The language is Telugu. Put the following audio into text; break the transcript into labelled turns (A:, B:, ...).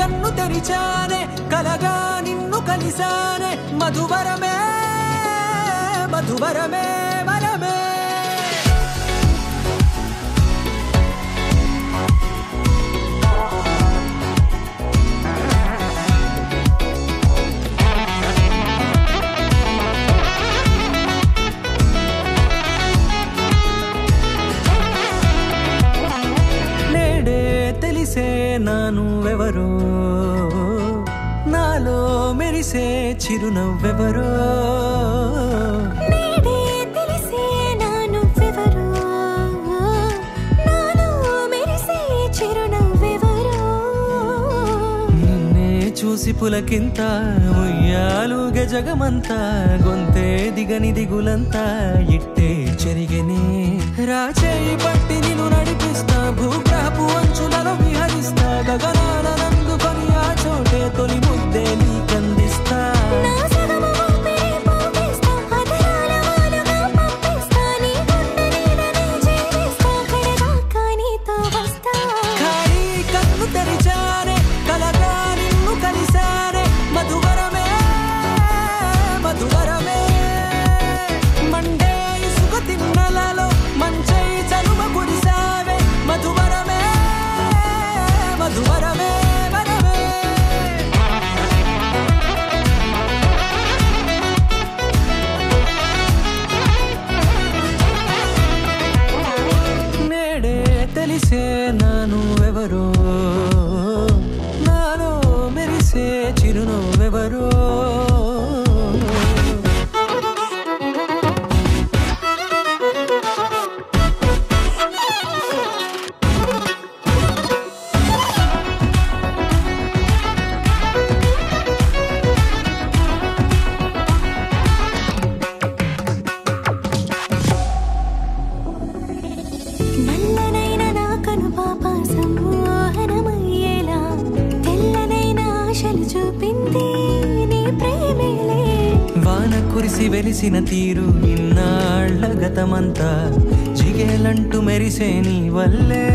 A: కన్ను తెరిచానే కలగా నిన్ను కలిసానే మధువరమే మధువరమే వరమే నానువెవరో నాలో మెరిసే చిరునవ్వెవరో
B: నేడే తెలిసే నానువెవరో నాలో మెరిసే చిరునవ్వెవరో
A: నిన్నే చూసి పులకింత ఉయ్యాలుగే జగమంతా గొంతే దిగని దిగులంతా ఇట్టే చెరిగనే రాచేయి పట్టి నిన్ను నడిపిస్తా భూగ్రహపు అంచులలో విహరిస్తా గగనాల నందుకొని ఆ చోటే తొలి ముద్దే నీకందిస్తా
B: నా సగము ఊపిరి పోగేస్తా అదరాల వాలుగా పంపిస్తా నీ గుండె నీడనే జీవిస్తా కడదాకా నీతో వస్తా
A: ఖాళీ కన్ను తెరిచానే కలగా నిన్ను కలిసానే మధువరమే మధువరమే మండే ఇసుక తిన్నలలో మంచై చలువ కురిసావే మధువరమే మధువరమే వరమే నేడే తెలిసే నానువెవరో నాలో మెరిసే చిరునవ్వెవరో
B: నల్లనైన నా కనుపాప సమ్మోహనమయ్యేలా తెల్లనైన ఆశలు చూపింది నీ ప్రేమేలే
A: వాన కురిసి వెలిసిన తీరు ఇన్నాళ్ల గతమంతా జిగేలంటూ మెరిసే నీ వల్లే